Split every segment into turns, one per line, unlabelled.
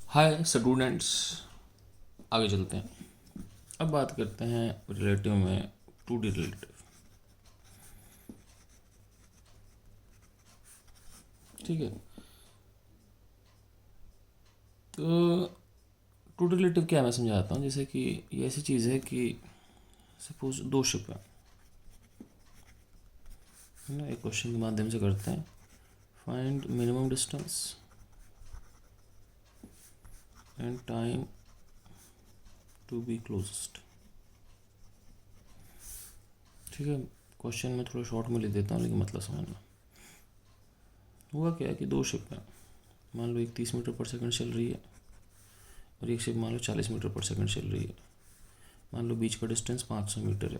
Hi students, आगे चलते हैं। अब बात करते हैं रिलेटिव में, टू डी रिलेटिव। ठीक है, तो टू डी रिलेटिव क्या मैं समझाता हूँ। जैसे कि ये ऐसी चीज़ है कि सपोज दो शिप है ना, एक क्वेश्चन के माध्यम से करते हैं। Find minimum distance and time to be closest. ठीक है, क्वेश्चन में थोड़ा शॉर्ट में लिख देता हूँ लेकिन मतलब समझना। हुआ क्या है कि दो शिप हैं, मान लो एक 30 मीटर पर सेकंड चल रही है और एक शिप मान लो 40 मीटर पर सेकंड चल रही है। मान लो बीच का डिस्टेंस 500 मीटर है।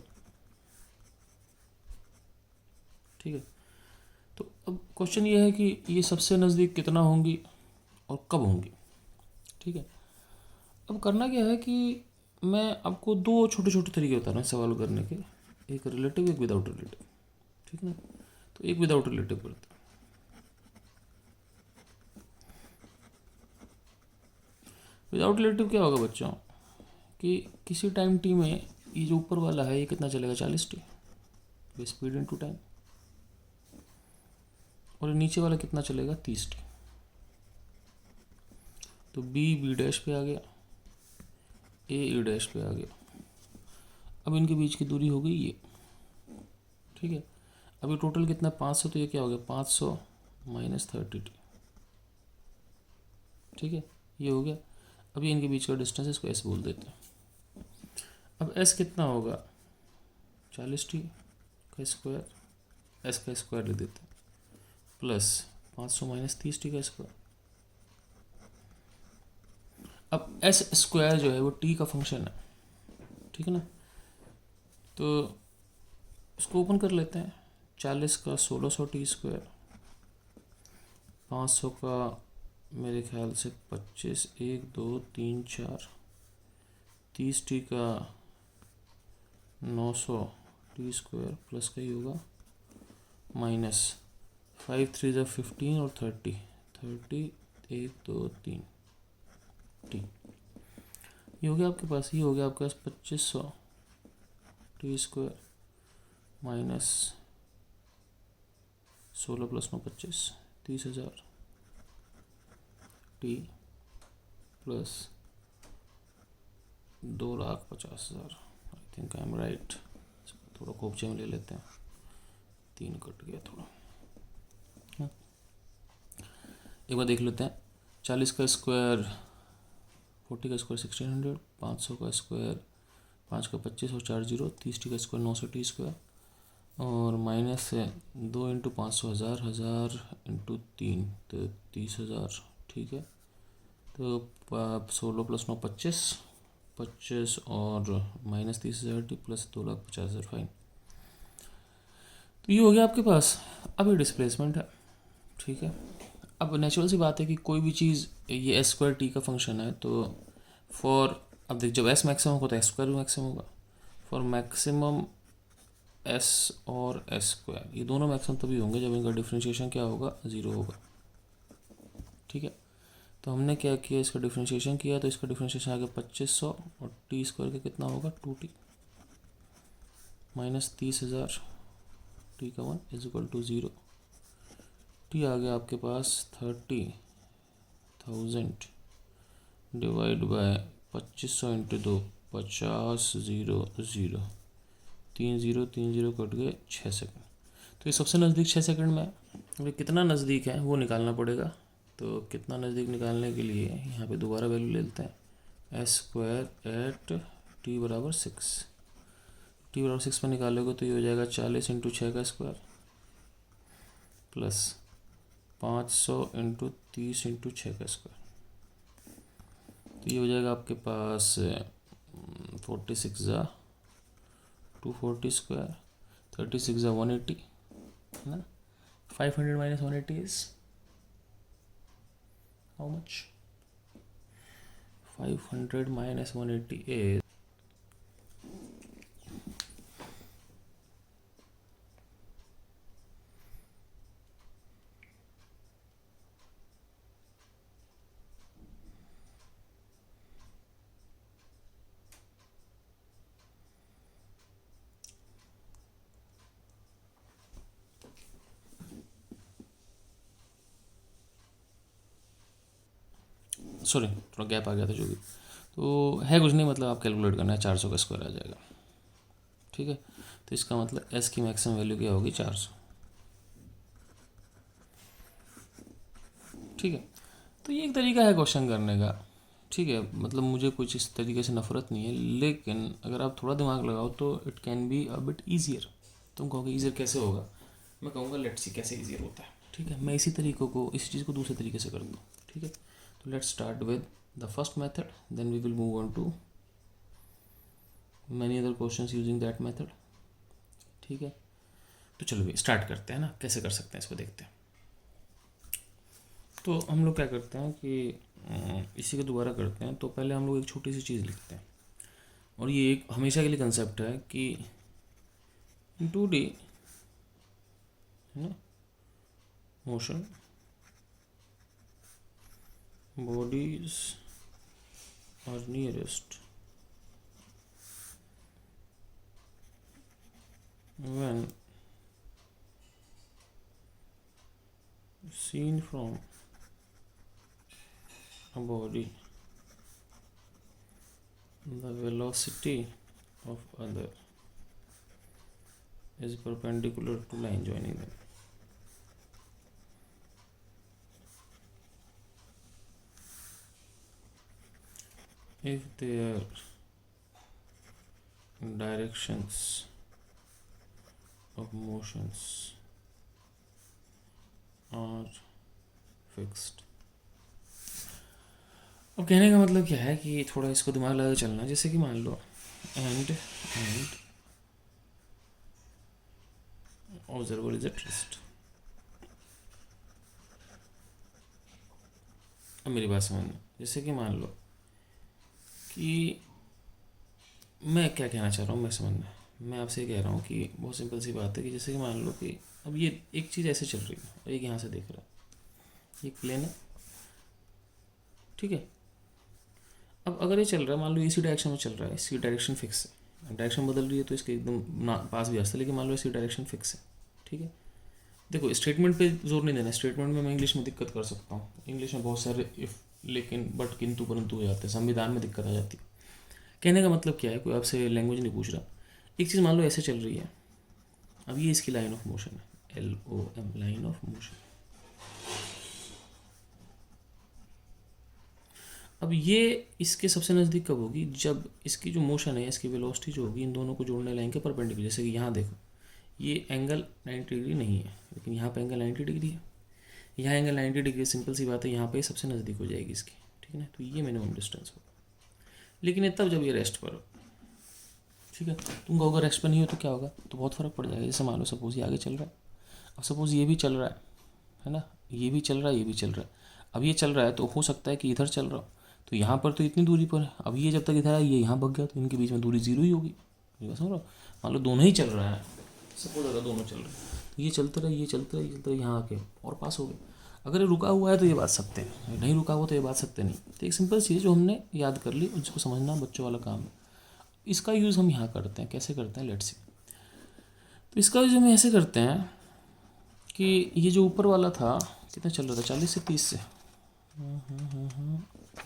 ठीक है, तो अब क्वेश्चन ये है कि ये सबसे नज़दीक कितना होंगी और कब होंगी। ठीक है, अब करना क्या है कि मैं आपको दो छोटे छोटे तरीके बता रहा हूँ सवाल करने के, एक रिलेटिव एक विदाउट रिलेटिव। ठीक है ना, तो एक विदाउट रिलेटिव करते हैं। विदाउट रिलेटिव क्या होगा बच्चों कि किसी टाइम टी में ये जो ऊपर वाला है ये कितना चलेगा, 40 टी स्पीड इनटू टाइम, और नीचे वाला कितना चलेगा, 30 टी। तो बी डैश पे आ गया, ए डैश पे आ गया। अब इनके बीच की दूरी हो गई ये। ठीक है, अभी टोटल कितना 500, तो ये क्या हो गया 500 माइनस 30 टी। ठीक है, ये हो गया। अभी इनके बीच का डिस्टेंस इसको एस बोल देते हैं। अब एस कितना होगा, 40 टी का स्क्वायर, एस का स्क्वायर लिख देते हैं, प्लस 500 माइनस 30 टी का स्क्वायर। अब एस स्क्वायर जो है वो टी का फंक्शन है। ठीक है ना, तो इसको ओपन कर लेते हैं। 40 का 1600 टी स्क्वायर, 500 का मेरे ख्याल से 25, 1 2 3 4, 30 टी का 900 टी स्क्वायर प्लस का ही होगा, माइनस 5 3 ज़ा 15 और 30, 1 2 3 टी। ये हो गया आपके पास, ये हो गया आपके पास 2500 T square minus 16 plus 9 25, 30,000 T plus 2,50,000। I think I am right. थोड़ा कोपचे में ले लेते हैं, 3 कट गया थोड़ा। हाँ? एक बार देख लेते हैं। 40 का स्क्वायर 40 का स्क्वायर 1600, 500 का स्क्वायर 5 का 25 और 4 जीरो, 30 टी का स्क्वायर 900 टी स्क्वायर, और माइनस 2 इंटू 500 हज़ार, 1000 इंटू 3 तो 30,000। ठीक है, तो 16 प्लस 9 25, 25 और माइनस 30,000 टी प्लस 2,50,000 फाइन। तो ये हो गया आपके पास। अब ये डिस्प्लेसमेंट है। ठीक है, अब नेचुरल सी बात है कि कोई भी चीज़, ये एस स्क्वायर टी का फंक्शन है, तो फॉर, अब देख जब एस मैक्सिमम होगा तो एस स्क्वायर भी मैक्सिमम होगा। फॉर मैक्सिमम एस और एस स्क्वायर ये दोनों मैक्सिमम तभी होंगे जब इनका डिफ्रेंशिएशन क्या होगा, 0 होगा। ठीक है, तो हमने क्या किया, इसका डिफ्रेंशिएशन किया, तो इसका डिफ्रेंशिएशन आ गया 2500 और टी स्क्वायर का कितना होगा 2 टी माइनस 30,000 टी का 1 इज इक्वल टू 0। टी आ गया आपके पास 30,000 डिवाइड बाय 2500 इंटू 2, 50 0 0, 3 0 कट गए 6 सेकंड। तो ये सबसे नज़दीक 6 सेकंड में है। अभी कितना नज़दीक है वो निकालना पड़ेगा। तो कितना नज़दीक निकालने के लिए यहाँ पे दोबारा वैल्यू ले लेते हैं। एस स्क्वायर एट टी बराबर 6, टी बराबर 6 पर निकालोगे तो ये हो जाएगा 40 इंटू 6 का स्क्वायर प्लस 500 इंटू 30 इंटू 6 का स्क्वायर। तो ये हो जाएगा आपके पास 46 ज़ा 240 स्क्वायर, 36 ज़ा 180 है ना। 500 minus 180 is how much, 500 minus 180 is sorry थोड़ा गैप आ गया था जो भी, तो है कुछ नहीं, मतलब आप कैलकुलेट करना है, 400 का स्क्वायर आ जाएगा। ठीक है, तो इसका मतलब एस की मैक्सिमम वैल्यू क्या होगी, 400। ठीक है, तो ये एक तरीका है क्वेश्चन करने का। ठीक है, मतलब मुझे कुछ इस तरीके से नफरत नहीं है, लेकिन अगर आप थोड़ा दिमाग लगाओ तो it can be a bit easier. तुम कहोगे ईजियर कैसे होगा, मैं कहूँगा लेट्स सी कैसे ईजियर होता है। ठीक है, मैं इसी तरीकों को, इस चीज़ को दूसरे तरीके से करता हूँ। ठीक है, तो let's start with the first method, then we will move on to many other questions using that method. ठीक है, तो चलो भी स्टार्ट करते हैं ना, कैसे कर सकते हैं इसको देखते हैं। तो हम लोग क्या करते हैं कि इसी को दोबारा करते हैं। तो पहले हम लोग एक छोटी सी चीज़ लिखते हैं, और ये एक हमेशा के लिए कंसेप्ट है कि इन 2D है ना, motion bodies are nearest when seen from a body, the velocity of other is perpendicular to line joining them. If their directions of motions are fixed. अब कहने का मतलब क्या है कि थोड़ा इसको दिमाग लगा के चलना। जैसे कि मान लो and observer is at rest. अब मेरी बात समझना, जैसे कि मान लो कि मैं क्या कहना चाह रहा हूँ, मैं समझना, मैं आपसे कह रहा हूँ कि बहुत सिंपल सी बात है कि जैसे कि मान लो कि अब ये एक चीज़ ऐसे चल रही है और एक यहाँ से देख रहा है, ये प्लेन है। ठीक है, अब अगर ये चल रहा है, मान लो इसी डायरेक्शन में चल रहा है, इसकी डायरेक्शन फिक्स है, डायरेक्शन बदल रही है तो इसके एकदम ना पास भी आ सकता है, लेकिन मान लो इसकी डायरेक्शन फिक्स है। ठीक है, देखो स्टेटमेंट पे जोर नहीं देना, स्टेटमेंट में मैं इंग्लिश में दिक्कत कर सकता हूँ, इंग्लिश में बहुत सारे इफ़ लेकिन बट किंतु परंतु हो जाते हैं, संविधान में दिक्कत आ जाती है। कहने का मतलब क्या है, कोई आपसे लैंग्वेज नहीं पूछ रहा, एक चीज़ मान लो ऐसे चल रही है, अब ये इसकी लाइन ऑफ मोशन है, LOM लाइन ऑफ मोशन। अब ये इसके सबसे नज़दीक कब होगी, जब इसकी जो मोशन है, इसकी वेलोसिटी जो होगी इन दोनों को जोड़ने लाइन के परपेंडिकुलर। जैसे कि यहाँ देखो ये एंगल 90 डिग्री नहीं है, लेकिन यहाँ पे एंगल 90 डिग्री है, यहाँ एंगल 90 डिग्री, सिंपल सी बात है, यहाँ पे सबसे नज़दीक हो जाएगी इसकी। ठीक है ना, तो ये मिनिमम डिस्टेंस होगा, लेकिन ये तब जब ये रेस्ट पर हो। ठीक है, तुम कहोगे रेस्ट पर नहीं हो तो क्या होगा, तो बहुत फ़र्क पड़ जाएगा। जैसे मान लो सपोज ये आगे चल रहा है, अब सपोज ये भी चल रहा है ना, ये भी चल रहा है, ये भी चल रहा है। अब ये चल रहा है तो हो सकता है कि इधर चल रहा हो, तो यहाँ पर तो इतनी दूरी पर है, अब ये जब तक इधर आया ये यहाँ भग गया, तो इनके बीच में दूरी जीरो ही होगी। समझ लो, मान लो दोनों ही चल रहा है, सपोज अगर दोनों चल रहे हैं, तो ये चलते रहे, ये चलते रहे, ये चलते रहे, यहाँ आके और पास हो गए। अगर ये रुका हुआ है तो ये बात सकते हैं, नहीं रुका हुआ तो ये बात सकते नहीं। तो एक सिंपल चीज़ जो हमने याद कर ली, उसको समझना बच्चों वाला काम है। इसका यूज़ हम यहाँ करते हैं, कैसे करते हैं, लेट्स सी। तो इसका यूज़ हम ऐसे करते हैं कि ये जो ऊपर वाला था कितना चल रहा था, 40 से 30 से,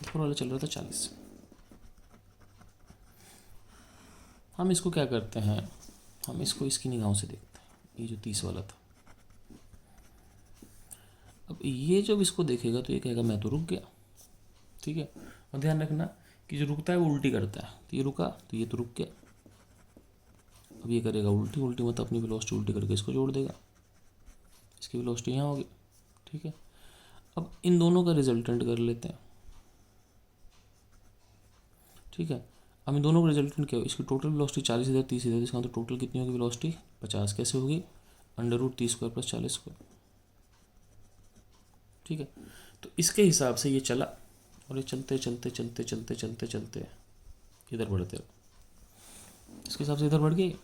ऊपर वाला चल रहा था 40 से। हम इसको क्या करते हैं, हम इसको इसकी निगाहों से देखते हैं, ये जो 30 वाला था। अब ये जब इसको देखेगा तो ये कहेगा मैं तो रुक गया। ठीक है, और ध्यान रखना कि जो रुकता है वो उल्टी करता है, तो ये रुका तो ये तो रुक गया। अब ये करेगा उल्टी, उल्टी मतलब अपनी वेलोसिटी उल्टी करके इसको जोड़ देगा, इसकी वेलोसिटी यहाँ होगी। ठीक है, अब इन दोनों का रिजल्टेंट कर लेते हैं। ठीक है, अब इन दोनों का रिजल्टेंट क्या हो, इसकी टोटल वेलोसिटी 40 इधर 30 इधर, इसका तो टोटल कितनी होगी वेलोसिटी 50। कैसे होगी, √30² + 40²। ठीक है, तो इसके हिसाब से ये चला, और ये चलते चलते चलते चलते चलते चलते इधर बढ़ते रहो, इसके हिसाब से इधर बढ़ गई।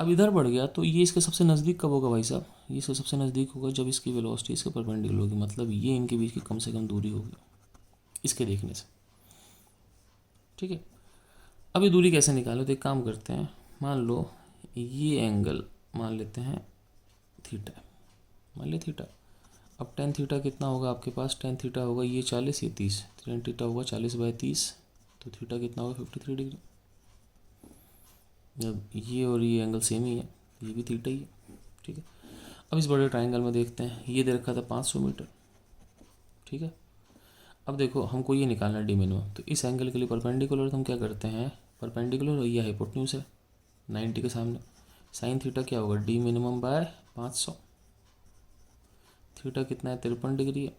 अब इधर बढ़ गया तो ये इसके सबसे नज़दीक कब होगा भाई साहब, ये इसके सबसे नज़दीक होगा जब इसकी वेलोसिटी इसके परपेंडिकुलर होगी, मतलब ये इनके बीच की कम से कम दूरी होगी इसके देखने से। ठीक है, अब ये दूरी कैसे निकालो, तो एक काम करते हैं, मान लो ये एंगल मान लेते हैं थीटा, मान लिया थीटा। अब टेन थीटा कितना होगा आपके पास, टेन थीटा होगा ये 40, ये 30, टेन थीटा होगा 40/30, तो थीटा कितना होगा 53 डिग्री। अब ये और ये एंगल सेम ही है, ये भी थीटा ही है, ठीक है। अब इस बड़े ट्राइंगल में देखते हैं, ये दे रखा था 500 मीटर, ठीक है। अब देखो हमको ये निकालना है डी मिनिमम, तो इस एंगल के लिए परपेंडिकुलर तो हम क्या करते हैं, परपेंडिकुलर और ये हाइपोटेन्यूज है 90 के सामने, साइन थीटा क्या होगा डी मिनिमम बाय 500, थीटा कितना है 53 डिग्री है,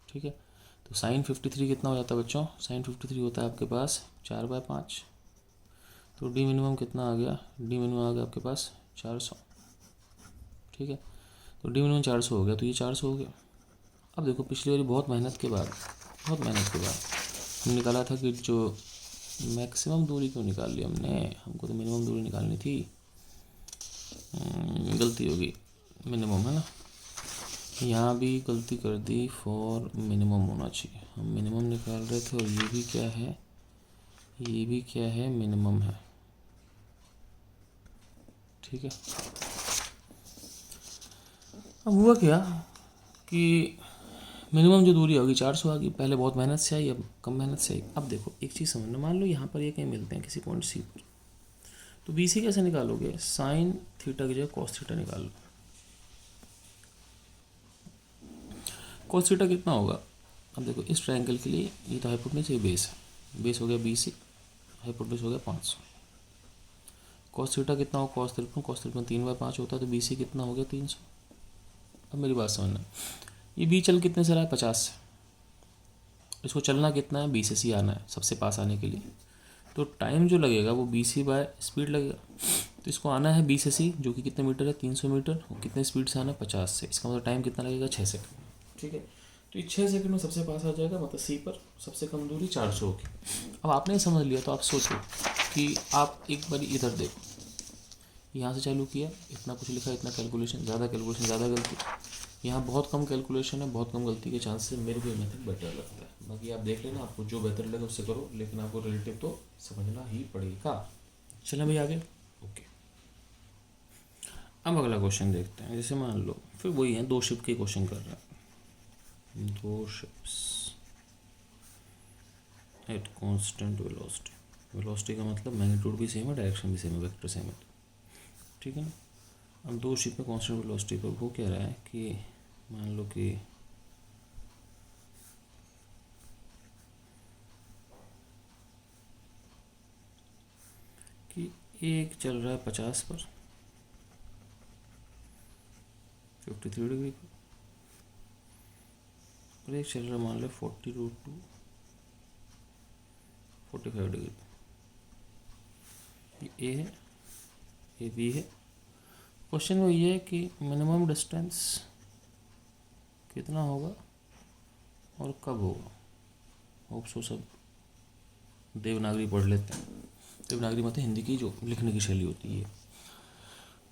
ठीक है। तो साइन 53 कितना हो जाता है बच्चों, साइन 53 होता है आपके पास 4/5, तो डी मिनिमम कितना आ गया, डी मिनिमम आ गया आपके पास 400, ठीक है। तो डी मिनिमम 400 हो गया, तो ये 400 हो गया। अब देखो पिछली बारी बहुत मेहनत के बाद हम निकाला था कि जो मैक्सिमम दूरी क्यों निकाल ली हमने, हमको तो मिनिमम दूरी निकालनी थी, गलती होगी, मिनिमम है ना, यहाँ भी गलती कर दी, फॉर मिनिमम होना चाहिए, हम मिनिमम निकाल रहे थे और ये भी क्या है, ये भी क्या है मिनिमम है, ठीक है। अब हुआ क्या कि मिनिमम जो दूरी होगी 400 आ गई, पहले बहुत मेहनत से आई, अब कम मेहनत से आई। अब देखो एक चीज़ समझना, मान लो यहाँ पर ये कहीं मिलते हैं किसी पॉइंट सी पर, तो बी सी कैसे निकालोगे, साइन थीटा की जगह कॉस थीटा निकाल लो। कॉस थीटा कितना होगा, अब देखो इस ट्रायंगल के लिए ये तो हाइपोटेन्यूज, ये बेस है, बेस हो गया बी सी, हाइपोटेन्यूज हो गया 500, कॉस थीटा कितना होगा, कॉस 53 3/5 होता है, तो बी सी कितना हो गया 300। अब मेरी बात समझना, ये बी चल कितने से रहा है 50 से, इसको चलना कितना है, बी से सी आना है सबसे पास आने के लिए, तो टाइम जो लगेगा वो बी सी बाय स्पीड लगेगा, तो इसको आना है बी से सी जो कि कितने मीटर है 300 मीटर, और कितने स्पीड से आना है 50 से, इसका मतलब टाइम कितना लगेगा 6 सेकंड, ठीक है। तो ये 6 सेकंड में सबसे पास आ जाएगा, मतलब सी पर सबसे कम दूरी 400 होगी। अब आपने समझ लिया, तो आप सोचो कि आप एक बार इधर देखो, यहाँ से चालू किया, इतना कुछ लिखा, इतना कैलकुलेशन, ज़्यादा गलती, यहाँ बहुत कम कैलकुलेशन है, बहुत कम गलती के चांस से, मेरे को ये मेथड बेटर लगता है। बाकी आप देख लेना, आपको जो बेहतर लगे उससे करो, लेकिन आपको रिलेटिव तो समझना ही पड़ेगा। चलें भाई आगे, ओके। अब अगला क्वेश्चन देखते हैं, जैसे मान लो फिर वही है, 2 शिप के क्वेश्चन कर रहा है, 2 ships at constant velocity, velocity का मतलब मैग्नीट्यूड भी सेम है, डायरेक्शन भी सेम है, वेक्टर सेम है, ठीक है ना। अब 2 शिप में कॉन्स्टेंट वेलोसिटी पर वो कह रहा है कि मान लो कि एक चल रहा है 50 पर 53 डिग्री पर, और एक चल रहा है मान लो 40√2 45 डिग्री पर, ये ए है, ये बी है। क्वेश्चन वो ये है कि मिनिमम डिस्टेंस कितना होगा और कब होगा। होप सो सब देवनागरी पढ़ लेते हैं, देवनागरी मतलब हिंदी की जो लिखने की शैली होती है।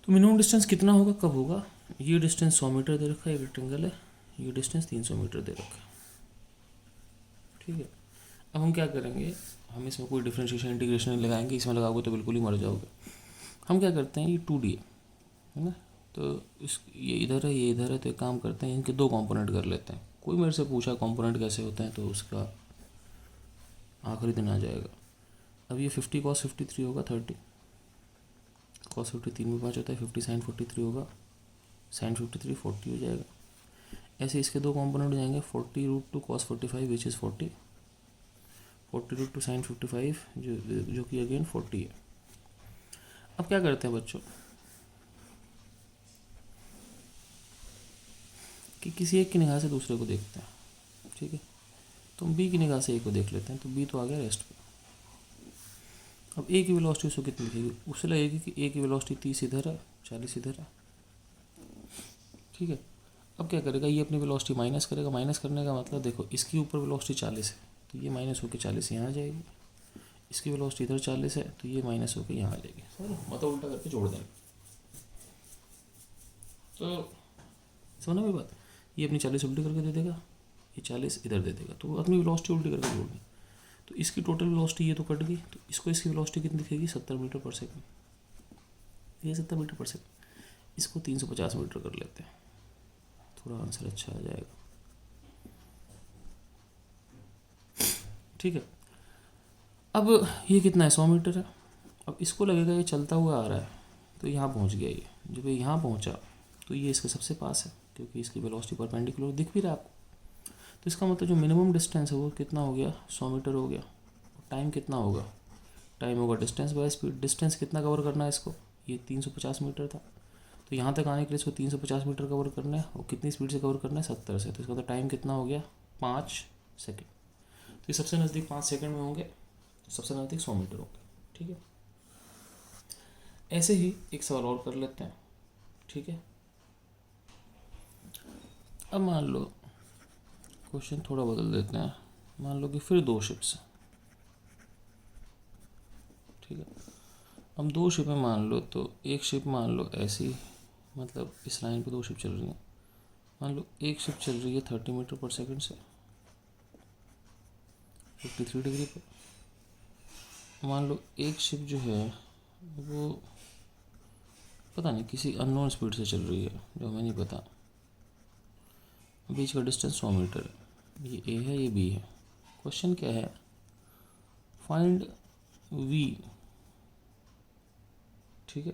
तो मिनिमम डिस्टेंस कितना होगा, कब होगा, ये डिस्टेंस 100 मीटर दे रखा है, एक रेक्टेंगल है, ये डिस्टेंस 300 मीटर दे रखा है, ठीक है। अब हम क्या करेंगे, हम इसमें कोई डिफरेंशिएशन इंटीग्रेशन नहीं लगाएंगे, इसमें लगाओगे तो बिल्कुल ही मर जाओगे। हम क्या करते हैं, ये 2D है ना, तो ये इधर है, ये इधर है, तो एक काम करते हैं, इनके 2 कंपोनेंट कर लेते हैं। कोई मेरे से पूछा कंपोनेंट कैसे होते हैं, तो उसका आखिरी दिन आ जाएगा। अब ये 50 cos 53 होगा 30, cos 50 3 में 5 होता है, 50 sin 43 होगा, sin 53 40 हो जाएगा। ऐसे इसके 2 कंपोनेंट हो जाएंगे, 40√2 cos 45 विच इज़ 40, 40√2 sin 55 जो कि अगेन 40 है। अब क्या करते हैं बच्चों कि किसी एक की निगाह से दूसरे को देखते हैं, ठीक है। तो हम बी की निगाह से ए को देख लेते हैं, तो बी तो आ गया रेस्ट पे। अब ए की वेलोसिटी उसको कितनी दिखेगी, उससे लगेगी कि ए की वेलोसिटी 30 इधर है, 40 इधर है, ठीक है। अब क्या करेगा, ये अपनी वेलोसिटी माइनस करेगा, माइनस करने का मतलब देखो इसकी ऊपर वेलोसिटी 40 है, तो ये माइनस होकर 40 यहाँ आ जाएगी, इसकी वेलोसिटी इधर 40 है, तो ये माइनस होकर यहाँ आ जाएगी, मतलब उल्टा करके जोड़ देंगे। तो समझना मेरी बात, ये अपनी 40 उल्टी करके दे देगा, ये 40 इधर दे देगा, तो अपनी वेलोसिटी उल्टी करके जोड़ दें, तो इसकी टोटल वेलोसिटी ये तो कट गई, तो इसको इसकी वेलोसिटी कितनी दिखेगी 70 मीटर पर सेकंड, ये 70 मीटर पर सेकंड, इसको 350 मीटर कर लेते हैं, थोड़ा आंसर अच्छा आ जाएगा। ठीक है, अब ये कितना है, 100 मीटर है। अब इसको लगेगा ये चलता हुआ आ रहा है, तो यहाँ पहुँच गया ये। जब ये यहाँ पहुँचा तो ये इसके सबसे पास है, क्योंकि इसकी वेलोसिटी परपेंडिकुलर दिख भी रहा है आपको। तो इसका मतलब जो मिनिमम डिस्टेंस है वो कितना हो गया, 100 मीटर हो गया। टाइम कितना होगा, टाइम होगा डिस्टेंस बाय स्पीड। डिस्टेंस कितना कवर करना है इसको, ये 350 मीटर था, तो यहाँ तक आने के लिए इसको 350 मीटर कवर करना है, और कितनी स्पीड से कवर करना है, 70 से। तो इसका तो टाइम कितना हो गया, 5 सेकेंड। तो ये सबसे नज़दीक 5 सेकेंड में होंगे, तो सबसे नज़दीक 100 मीटर होंगे। ठीक है, ऐसे ही एक सवाल और कर लेते हैं। ठीक है, अब मान लो क्वेश्चन थोड़ा बदल देते हैं। मान लो कि फिर 2 शिप्स हैं। ठीक है, अब 2 शिपें मान लो, तो एक शिप मान लो ऐसी, मतलब इस लाइन पे 2 शिप चल रही हैं। मान लो एक शिप चल रही है 30 मीटर पर सेकंड से 53 डिग्री पे। मान लो एक शिप जो है वो पता नहीं किसी अननोन स्पीड से चल रही है, जो हमें नहीं पता। बीच का डिस्टेंस 100 मीटर है, ये ए है, ये बी है। क्वेश्चन क्या है, फाइंड वी। ठीक है,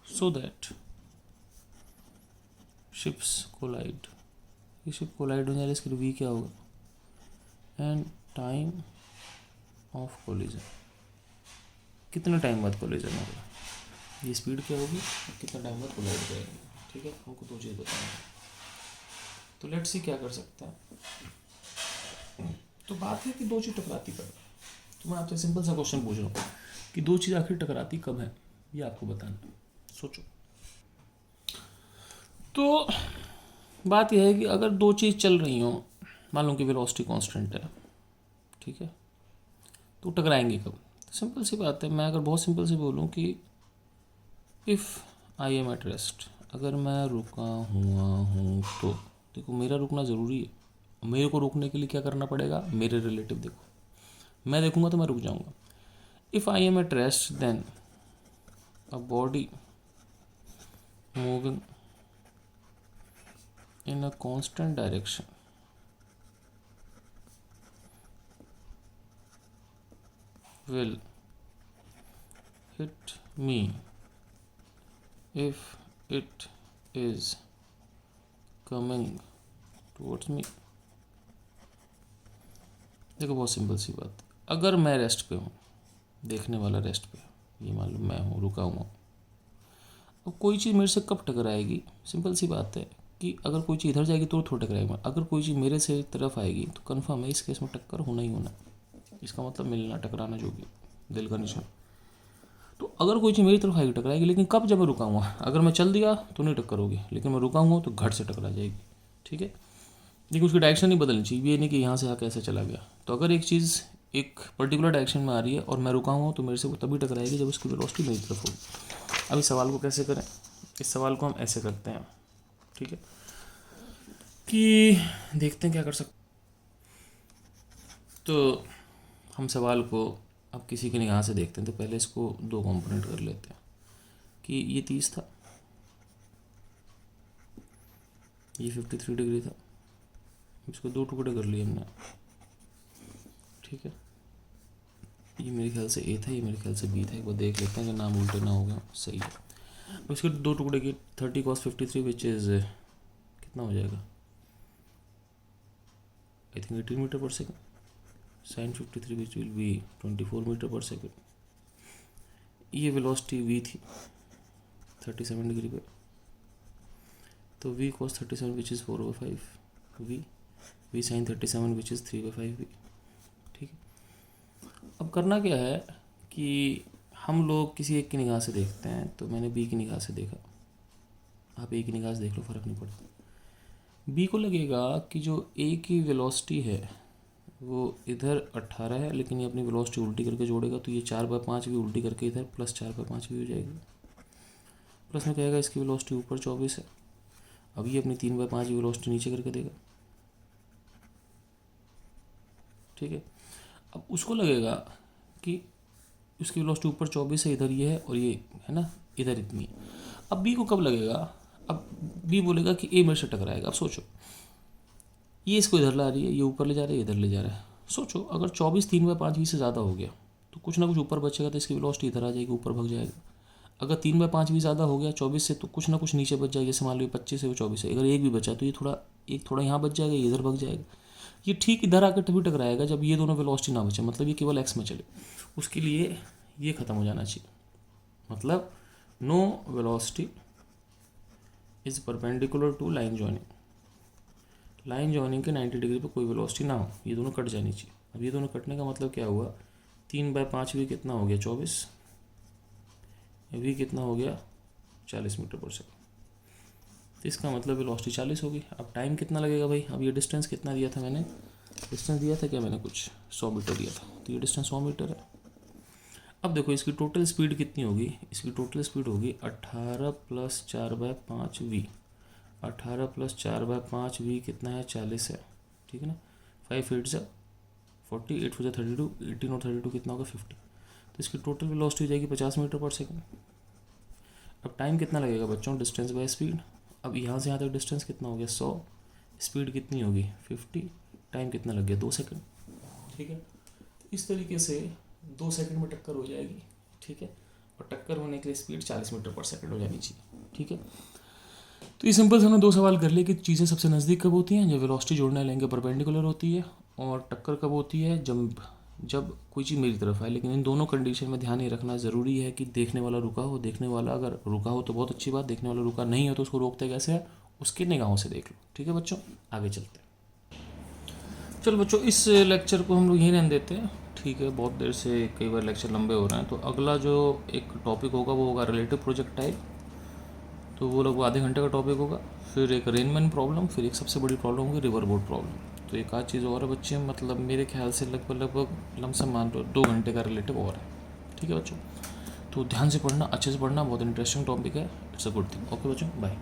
सो दैट शिप्स कोलाइड। ये शिप कोलाइड होने वाले, इसके लिए वी क्या होगा, एंड टाइम ऑफ कोलिजन, कितने टाइम बाद कोलिजन होगा, ये स्पीड क्या होगी, कितना टाइम बाद कोलाइड करेंगे। ठीक है, हमको 2 चीज़ बताना है। तो लेट्स सी क्या कर सकते हैं। तो बात है कि 2 चीज़ टकराती कब है। तो मैं आपसे सिंपल सा क्वेश्चन पूछ रहा हूँ कि 2 चीज़ आखिर टकराती कब है, ये आपको बताना है। सोचो। तो बात यह है कि अगर 2 चीज़ चल रही हों, मान लो कि वेलोसिटी कांस्टेंट है, ठीक है, तो टकराएंगे कब। तो सिंपल सी बात है, मैं अगर बहुत सिंपल से बोलूँ कि if I am at rest, अगर मैं रुका हुआ हूँ, तो देखो मेरा रुकना ज़रूरी है। मेरे को रुकने के लिए क्या करना पड़ेगा, मेरे रिलेटिव देखो, मैं देखूंगा तो मैं रुक जाऊंगा। If I am at rest then a body moving in a constant direction will hit me if it is coming towards me। देखो बहुत सिंपल सी बात, अगर मैं रेस्ट पे हूँ, देखने वाला रेस्ट पे, ये मान लो मैं हूँ, रुका हुआ, अब कोई चीज़ मेरे से कब टकराएगी, सिंपल सी बात है कि अगर कोई चीज़ इधर जाएगी तो थोड़ा टकराएगा, अगर कोई चीज़ मेरे से तरफ आएगी तो कन्फर्म है इस केस में टक्कर होना ही होना। इसका मतलब मिलना, टकराना, जो भी दिल का निशान। तो अगर कोई चीज़ मेरी तरफ आएगी टकराएगी, लेकिन कब, जब मैं रुका हुआ। अगर मैं चल दिया तो नहीं टक्कर होगी, लेकिन मैं रुका हुआ तो घट से टकरा जाएगी। ठीक है, लेकिन उसकी डायरेक्शन नहीं बदलनी चाहिए, ये नहीं कि यहाँ से आकर ऐसे चला गया। तो अगर एक चीज़ एक पर्टिकुलर डायरेक्शन में आ रही है और मैं रुका हूँ, तो मेरे से वो तभी टकराएगी जब उसकी वेलोसिटी मेरी तरफ होगी। अब इस सवाल को कैसे करें, इस सवाल को हम ऐसे करते हैं। ठीक है, कि देखते हैं क्या कर सकते। तो हम सवाल को अब किसी की निगाह से देखते हैं। तो पहले इसको 2 कंपोनेंट कर लेते हैं कि ये 30 था, ये 53 डिग्री था, इसको 2 टुकड़े कर लिए हमने। ठीक है, ये मेरे ख्याल से ए था, ये मेरे ख्याल से बी था। एक बार देख लेते हैं कि नाम उल्टे ना हो गया। सही है। अब इसके 2 टुकड़े की 30 cos 53 विच इज़ कितना हो जाएगा, I think 18 metre per second. sin 53 which will be 24 metre per second. ये वेलोसिटी v थी 37 डिग्री पे, तो v cos 37 which is 4/5 v sin 37 which is 3/5 v। ठीक है, अब करना क्या है कि हम लोग किसी एक की निगाह से देखते हैं। तो मैंने बी की निगाह से देखा, आप ए की निगाह से देख लो, फ़र्क नहीं पड़ता। बी को लगेगा कि जो ए की वेलोसिटी है वो इधर 18 है, लेकिन ये अपनी वेलोसिटी उल्टी करके जोड़ेगा, तो ये 4/5 भी उल्टी करके इधर प्लस 4/5 भी हो जाएगी। प्लस में कहेगा इसकी वेलोसिटी ऊपर 24 है, अब ये अपनी 3/5 की वेलोसिटी नीचे करके देगा। ठीक है, अब उसको लगेगा कि उसकी वेलोसिटी ऊपर 24 है, इधर ये है, और ये है ना इधर इतनी। अब बी को कब लगेगा, अब बी बोलेगा कि ए मेरे से टकराएगा। अब सोचो, ये इसको इधर ला रही है, ये ऊपर ले जा रहा है, ये इधर ले जा रहा है। सोचो अगर 24 3/5 से ज़्यादा हो गया तो कुछ ना कुछ ऊपर बचेगा, तो इसकी वेलोसिटी इधर आ जाएगी, ऊपर भाग जाएगा। अगर 3/5 ज़्यादा हो गया 24 से, तो कुछ ना कुछ नीचे बच जाएगा। जैसे मान लो 25 है, वो 24 है, अगर एक भी बचा तो ये थोड़ा यहाँ बच जाएगा, ये इधर भाग जाएगा। ये ठीक इधर आकर तभी टकराएगा जब ये दोनों वेलोसिटी ना बचे, मतलब ये केवल एक्स में चले। उसके लिए ये ख़त्म हो जाना चाहिए, मतलब no velocity is perpendicular to line joining. Line joining के 90 डिग्री पे कोई वेलोसिटी ना हो, ये दोनों कट जानी चाहिए। अब ये दोनों कटने का मतलब क्या हुआ, 3/5 भी कितना हो गया 24, भी कितना हो गया 40 मीटर पर सेकंड। तो इसका मतलब वेलोसिटी 40 होगी। अब टाइम कितना लगेगा भाई, अब ये डिस्टेंस कितना दिया था मैंने, डिस्टेंस दिया था क्या मैंने, कुछ 100 मीटर दिया था, तो ये डिस्टेंस 100 मीटर है। अब देखो इसकी टोटल स्पीड कितनी होगी, इसकी टोटल स्पीड होगी 18 + 4/5 v। 18 + 4/5 v कितना है, 40 है, ठीक है ना। 5 8 × 40, 8 4 32, 18 और 32 कितना होगा 50। तो इसकी टोटल वेलोसिटी हो जाएगी 50 मीटर पर सेकंड। अब टाइम कितना लगेगा बच्चों, डिस्टेंस बाय स्पीड। अब यहाँ से यहाँ तक डिस्टेंस कितना हो गया 100, स्पीड कितनी होगी 50, टाइम कितना लग गया 2 सेकंड, ठीक है। तो इस तरीके से 2 सेकंड में टक्कर हो जाएगी, ठीक है। और टक्कर होने के लिए स्पीड 40 मीटर पर सेकंड हो जानी चाहिए, ठीक है। तो ये सिंपल से हमने 2 सवाल कर लिए कि चीज़ें सबसे नज़दीक कब होती हैं, जब वेलोसिटी जोड़ने लेंगे परपेंडिकुलर होती है, और टक्कर कब होती है, जब कोई चीज़ मेरी तरफ आए। लेकिन इन दोनों कंडीशन में ध्यान ये रखना ज़रूरी है कि देखने वाला रुका हो। देखने वाला अगर रुका हो तो बहुत अच्छी बात, देखने वाला रुका नहीं हो तो उसको रोकते कैसे है, उसकी निगाहों से देख लो, ठीक है बच्चों। आगे चलते हैं। चलो बच्चों, इस लेक्चर को हम लोग यहीं रहने देते हैं, ठीक है। बहुत देर से कई बार लेक्चर लंबे हो रहे हैं। तो अगला जो एक टॉपिक होगा वो होगा रिलेटिव प्रोजेक्ट टाइप, तो वो लगभग आधे घंटे का टॉपिक होगा। फिर एक रेनमैन प्रॉब्लम, फिर एक सबसे बड़ी प्रॉब्लम होगी रिवर बोट प्रॉब्लम। तो एक आध चीज़ और है बच्चे, मतलब मेरे ख्याल से लगभग लमसम मान लो 2 घंटे का रिलेटिव और है, ठीक है बच्चों। तो ध्यान से पढ़ना, अच्छे से पढ़ना, बहुत इंटरेस्टिंग टॉपिक है, it's a good thing. Okay बच्चों, बाय।